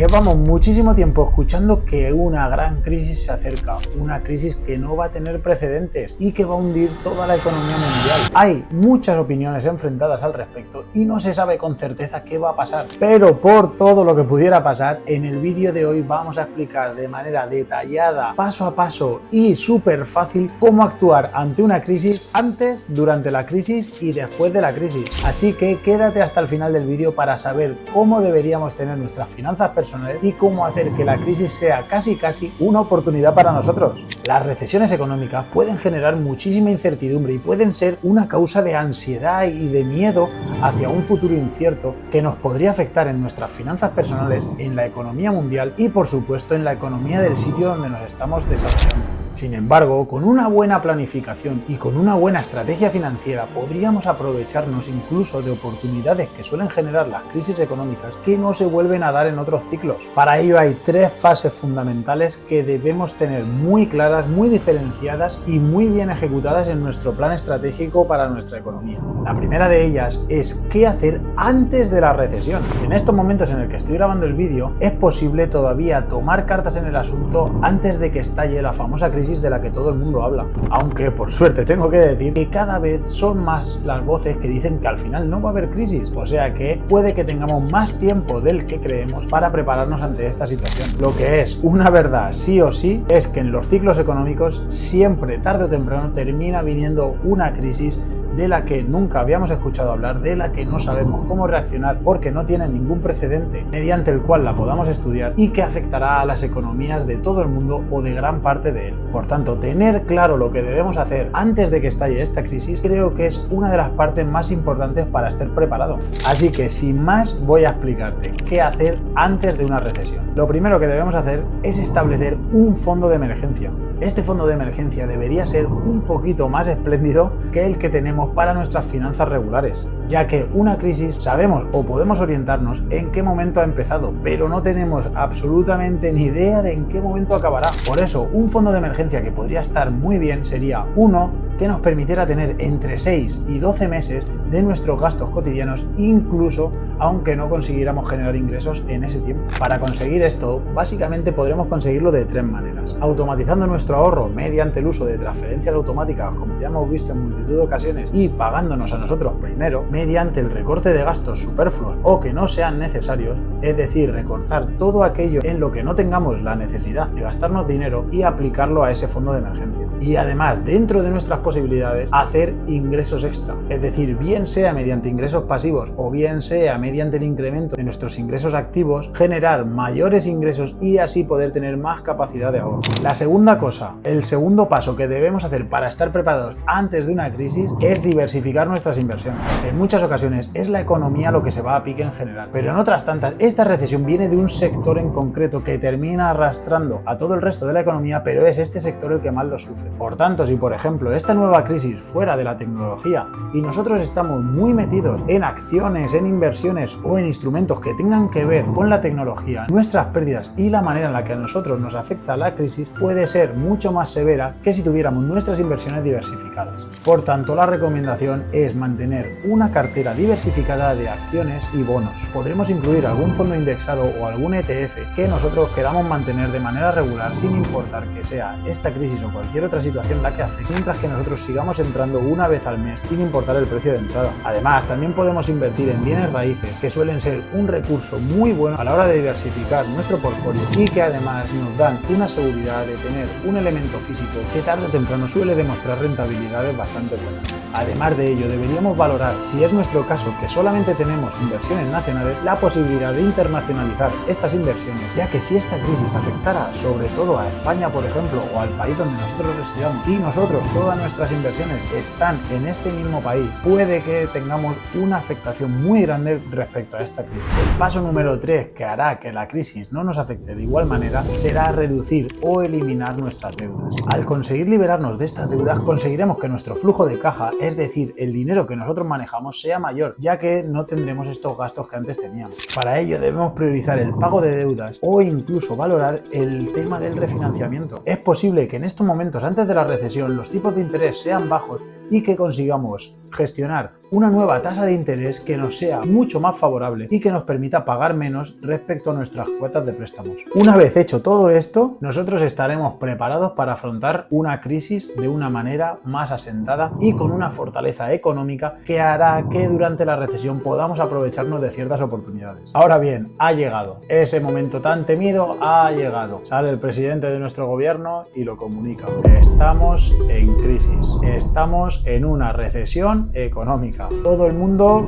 Llevamos muchísimo tiempo escuchando que una gran crisis se acerca, una crisis que no va a tener precedentes y que va a hundir toda la economía mundial. Hay muchas opiniones enfrentadas al respecto y no se sabe con certeza qué va a pasar, pero por todo lo que pudiera pasar, en el vídeo de hoy vamos a explicar de manera detallada, paso a paso y súper fácil cómo actuar ante una crisis, antes, durante la crisis y después de la crisis. Así que quédate hasta el final del vídeo para saber cómo deberíamos tener nuestras finanzas personales y cómo hacer que la crisis sea casi una oportunidad para nosotros. Las recesiones económicas pueden generar muchísima incertidumbre y pueden ser una causa de ansiedad y de miedo hacia un futuro incierto que nos podría afectar en nuestras finanzas personales, en la economía mundial y por supuesto en la economía del sitio donde nos estamos desarrollando. Sin embargo, con una buena planificación y con una buena estrategia financiera podríamos aprovecharnos incluso de oportunidades que suelen generar las crisis económicas que no se vuelven a dar en otros ciclos. Para ello hay tres fases fundamentales que debemos tener muy claras, muy diferenciadas y muy bien ejecutadas en nuestro plan estratégico para nuestra economía. La primera de ellas es qué hacer antes de la recesión. En estos momentos en el que estoy grabando el vídeo es posible todavía tomar cartas en el asunto antes de que estalle la famosa crisis de la que todo el mundo habla. Aunque por suerte tengo que decir que cada vez son más las voces que dicen que al final no va a haber crisis, o sea que puede que tengamos más tiempo del que creemos para prepararnos ante esta situación. Lo que es una verdad sí o sí es que en los ciclos económicos siempre tarde o temprano termina viniendo una crisis de la que nunca habíamos escuchado hablar, de la que no sabemos cómo reaccionar porque no tiene ningún precedente mediante el cual la podamos estudiar y que afectará a las economías de todo el mundo o de gran parte de él. Por tanto, tener claro lo que debemos hacer antes de que estalle esta crisis creo que es una de las partes más importantes para estar preparado. Así que sin más voy a explicarte qué hacer antes de una recesión. Lo primero que debemos hacer es establecer un fondo de emergencia. Este fondo de emergencia debería ser un poquito más espléndido que el que tenemos para nuestras finanzas regulares, ya que una crisis sabemos o podemos orientarnos en qué momento ha empezado, pero no tenemos absolutamente ni idea de en qué momento acabará. Por eso, un fondo de emergencia que podría estar muy bien sería uno que nos permitiera tener entre 6 y 12 meses de nuestros gastos cotidianos, incluso aunque no consiguiéramos generar ingresos en ese tiempo. Para conseguir esto, básicamente podremos conseguirlo de tres maneras: automatizando nuestro ahorro mediante el uso de transferencias automáticas, como ya hemos visto en multitud de ocasiones, y pagándonos a nosotros primero, mediante el recorte de gastos superfluos o que no sean necesarios, es decir, recortar todo aquello en lo que no tengamos la necesidad de gastarnos dinero y aplicarlo a ese fondo de emergencia. Y además, dentro de nuestras posibilidades, hacer ingresos extra, es decir, bien sea mediante ingresos pasivos o bien sea mediante el incremento de nuestros ingresos activos, generar mayores ingresos y así poder tener más capacidad de ahorro. La segunda cosa, el segundo paso que debemos hacer para estar preparados antes de una crisis es diversificar nuestras inversiones. En muchas ocasiones es la economía lo que se va a pique en general, pero en otras tantas esta recesión viene de un sector en concreto que termina arrastrando a todo el resto de la economía, pero es este sector el que más lo sufre. Por tanto, si por ejemplo esta nueva crisis fuera de la tecnología y nosotros estamos muy metidos en acciones, en inversiones o en instrumentos que tengan que ver con la tecnología, nuestras pérdidas y la manera en la que a nosotros nos afecta la crisis puede ser mucho más severa que si tuviéramos nuestras inversiones diversificadas. Por tanto, la recomendación es mantener una cartera diversificada de acciones y bonos. Podremos incluir algún fondo indexado o algún ETF que nosotros queramos mantener de manera regular sin importar que sea esta crisis o cualquier otra situación la que afecte, mientras que nosotros sigamos entrando una vez al mes sin importar el precio de entrada. Además, también podemos invertir en bienes raíces, que suelen ser un recurso muy bueno a la hora de diversificar nuestro portfolio y que además nos dan una seguridad de tener un elemento físico que tarde o temprano suele demostrar rentabilidades bastante buenas. Además de ello, deberíamos valorar, si es nuestro caso que solamente tenemos inversiones nacionales, la posibilidad de internacionalizar estas inversiones, ya que si esta crisis afectara sobre todo a España, por ejemplo, o al país donde nosotros residamos y nosotros todas nuestras inversiones están en este mismo país, puede que tengamos una afectación muy grande respecto a esta crisis. El paso número 3 que hará que la crisis no nos afecte de igual manera será reducir o eliminar nuestras deudas. Al conseguir liberarnos de estas deudas, conseguiremos que nuestro flujo de caja, es decir, el dinero que nosotros manejamos, sea mayor, ya que no tendremos estos gastos que antes teníamos. Para ello debemos priorizar el pago de deudas o incluso valorar el tema del refinanciamiento. Es posible que en estos momentos, antes de la recesión, los tipos de interés sean bajos y que consigamos gestionar una nueva tasa de interés que nos sea mucho más favorable y que nos permita pagar menos respecto a nuestras cuotas de préstamos. Una vez hecho todo esto, nosotros estaremos preparados para afrontar una crisis de una manera más asentada y con una fortaleza económica que hará que durante la recesión podamos aprovecharnos de ciertas oportunidades. Ahora bien, ha llegado ese momento tan temido, ha llegado. Sale el presidente de nuestro gobierno y lo comunica. Estamos en crisis, estamos en una recesión económica. Todo el mundo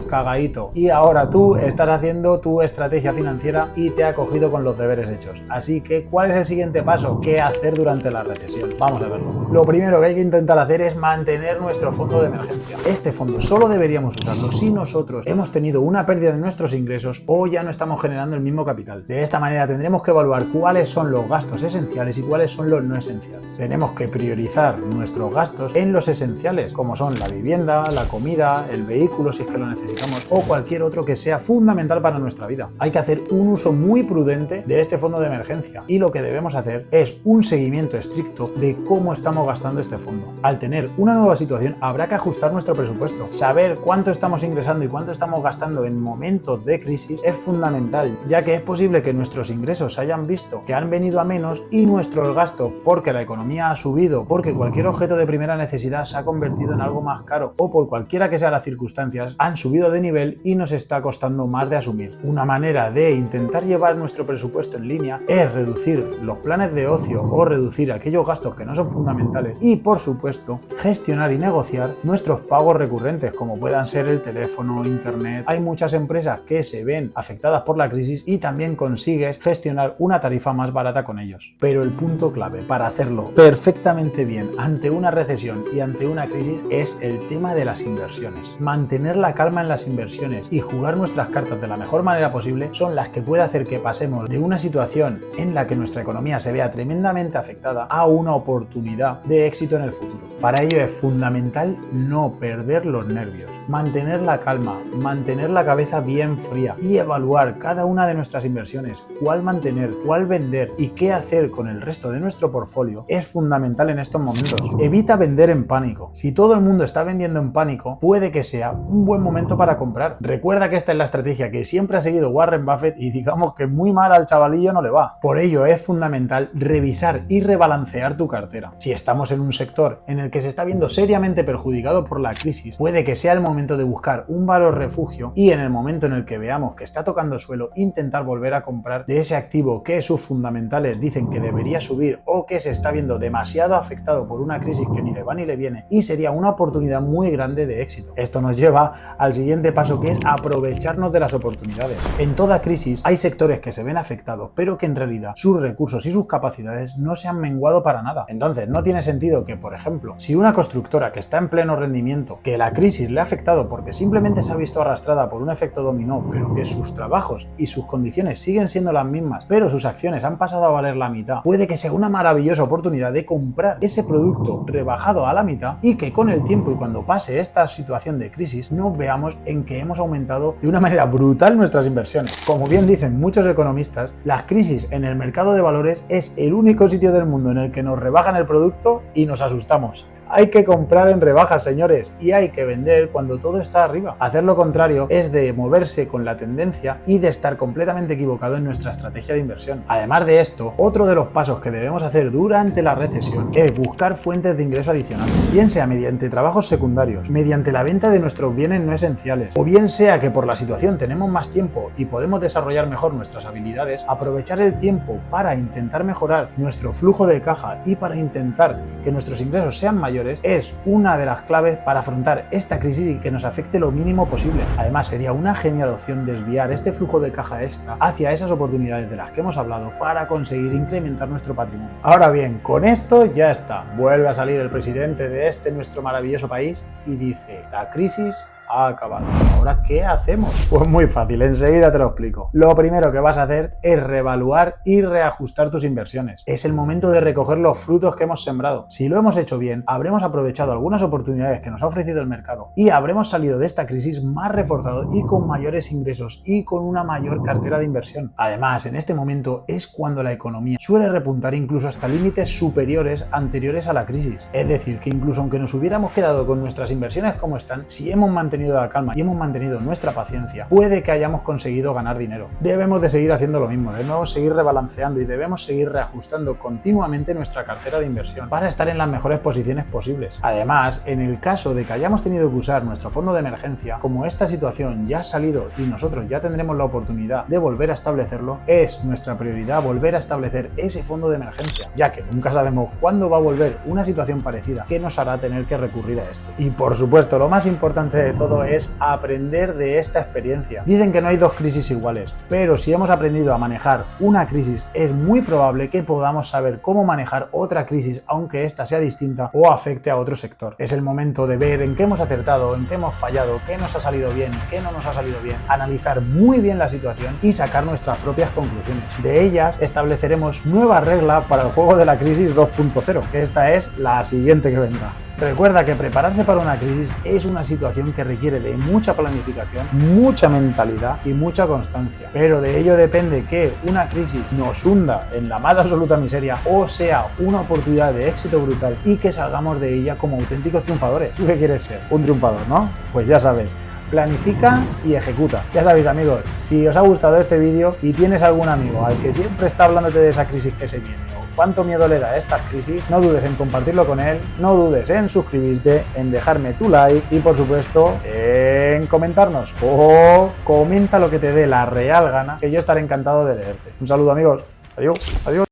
cagadito. Y ahora tú estás haciendo tu estrategia financiera y te ha cogido con los deberes hechos. Así que, ¿cuál es el siguiente paso? ¿Qué hacer durante la recesión? Vamos a verlo. Lo primero que hay que intentar hacer es mantener nuestro fondo de emergencia. Este fondo solo deberíamos usarlo si nosotros hemos tenido una pérdida de nuestros ingresos o ya no estamos generando el mismo capital. De esta manera tendremos que evaluar cuáles son los gastos esenciales y cuáles son los no esenciales. Tenemos que priorizar nuestros gastos en los esenciales, como son la vivienda, la comida, el vehículo si es que lo necesitamos o cualquier otro que sea fundamental para nuestra vida. Hay que hacer un uso muy prudente de este fondo de emergencia y lo que debemos hacer es un seguimiento estricto de cómo estamos gastando este fondo. Al tener una nueva situación habrá que ajustar nuestro presupuesto. Saber cuánto estamos ingresando y cuánto estamos gastando en momentos de crisis es fundamental, ya que es posible que nuestros ingresos hayan visto que han venido a menos y nuestros gastos, porque la economía ha subido, porque cualquier objeto de primera necesidad se ha convertido en algo más caro o por cualquiera que sea las circunstancias, han subido de nivel y nos está costando más de asumir. Una manera de intentar llevar nuestro presupuesto en línea es reducir los planes de ocio o reducir aquellos gastos que no son fundamentales y, por supuesto, gestionar y negociar nuestros pagos recurrentes, como puedan ser el teléfono, internet. Hay muchas empresas que se ven afectadas por la crisis y también consigues gestionar una tarifa más barata con ellos. Pero el punto clave para hacerlo perfectamente bien ante una recesión y ante una crisis es el tema de las inversiones. Mantener la calma en las inversiones y jugar nuestras cartas de la mejor manera posible son las que puede hacer que pasemos de una situación en la que nuestra economía se vea tremendamente afectada a una oportunidad de éxito en el futuro. Para ello es fundamental no perder los nervios, mantener la calma, mantener la cabeza bien fría y evaluar cada una de nuestras inversiones, cuál mantener, cuál vender y qué hacer con el resto de nuestro portfolio es fundamental en estos momentos. Evita vender en pánico. Si todo el mundo está vendiendo en pánico, puede que sea un buen momento para comprar. Recuerda que esta es la estrategia que siempre ha seguido Warren Buffett y digamos que muy mal al chavalillo no le va. Por ello es fundamental revisar y rebalancear tu cartera. Si estamos en un sector en el que se está viendo seriamente perjudicado por la crisis, puede que sea el momento de buscar un valor refugio y en el momento en el que veamos que está tocando suelo, intentar volver a comprar de ese activo que sus fundamentales dicen que debería subir o que se está viendo demasiado afectado por una crisis que ni le va ni le viene y sería una oportunidad muy grande de éxito. Esto nos lleva al siguiente paso, que es aprovecharnos de las oportunidades. En toda crisis hay sectores que se ven afectados, pero que en realidad sus recursos y sus capacidades no se han menguado para nada. Entonces no tiene sentido que, por ejemplo, si una constructora que está en pleno rendimiento, que la crisis le ha afectado porque simplemente se ha visto arrastrada por un efecto dominó, pero que sus trabajos y sus condiciones siguen siendo las mismas, pero sus acciones han pasado a valer la mitad, puede que sea una maravillosa oportunidad de comprar ese producto rebajado a la mitad y que con el tiempo y cuando pase esta situación de crisis nos veamos en que hemos aumentado de una manera brutal nuestras inversiones. Como bien dicen muchos economistas, las crisis en el mercado de valores es el único sitio del mundo en el que nos rebajan el producto y nos asustamos. Hay que comprar en rebajas, señores, y hay que vender cuando todo está arriba. Hacer lo contrario es de moverse con la tendencia y de estar completamente equivocado en nuestra estrategia de inversión. Además de esto, otro de los pasos que debemos hacer durante la recesión es buscar fuentes de ingreso adicionales, bien sea mediante trabajos secundarios, mediante la venta de nuestros bienes no esenciales, o bien sea que por la situación tenemos más tiempo y podemos desarrollar mejor nuestras habilidades, aprovechar el tiempo para intentar mejorar nuestro flujo de caja y para intentar que nuestros ingresos sean mayores es una de las claves para afrontar esta crisis y que nos afecte lo mínimo posible. Además, sería una genial opción desviar este flujo de caja extra hacia esas oportunidades de las que hemos hablado para conseguir incrementar nuestro patrimonio. Ahora bien, con esto ya está. Vuelve a salir el presidente de nuestro maravilloso país y dice: la crisis ha acabado. ¿Ahora qué hacemos? Pues muy fácil, enseguida te lo explico. Lo primero que vas a hacer es reevaluar y reajustar tus inversiones. Es el momento de recoger los frutos que hemos sembrado. Si lo hemos hecho bien, habremos aprovechado algunas oportunidades que nos ha ofrecido el mercado y habremos salido de esta crisis más reforzado y con mayores ingresos y con una mayor cartera de inversión. Además, en este momento es cuando la economía suele repuntar incluso hasta límites superiores anteriores a la crisis. Es decir, que incluso aunque nos hubiéramos quedado con nuestras inversiones como están, si hemos mantenido la calma y hemos mantenido nuestra paciencia, puede que hayamos conseguido ganar dinero. Debemos de seguir haciendo lo mismo, debemos seguir rebalanceando y debemos seguir reajustando continuamente nuestra cartera de inversión para estar en las mejores posiciones posibles. Además, en el caso de que hayamos tenido que usar nuestro fondo de emergencia, como esta situación ya ha salido y nosotros ya tendremos la oportunidad de volver a establecerlo, es nuestra prioridad volver a establecer ese fondo de emergencia, ya que nunca sabemos cuándo va a volver una situación parecida que nos hará tener que recurrir a este. Y por supuesto, lo más importante de todo es aprender de esta experiencia. Dicen que no hay dos crisis iguales, pero si hemos aprendido a manejar una crisis, es muy probable que podamos saber cómo manejar otra crisis, aunque esta sea distinta o afecte a otro sector. Es el momento de ver en qué hemos acertado, en qué hemos fallado, qué nos ha salido bien y qué no nos ha salido bien, analizar muy bien la situación y sacar nuestras propias conclusiones. De ellas estableceremos nuevas reglas para el juego de la crisis 2.0, que esta es la siguiente que vendrá. Recuerda que prepararse para una crisis es una situación que requiere de mucha planificación, mucha mentalidad y mucha constancia. Pero de ello depende que una crisis nos hunda en la más absoluta miseria o sea una oportunidad de éxito brutal y que salgamos de ella como auténticos triunfadores. ¿Tú qué quieres ser? Un triunfador, ¿no? Pues ya sabes. Planifica y ejecuta. Ya sabéis, amigos, si os ha gustado este vídeo y tienes algún amigo al que siempre está hablándote de esa crisis que se viene o cuánto miedo le da a estas crisis, no dudes en compartirlo con él, no dudes en suscribirte, en dejarme tu like y por supuesto en comentarnos o comenta lo que te dé la real gana, que yo estaré encantado de leerte. Un saludo, amigos. Adiós. Adiós.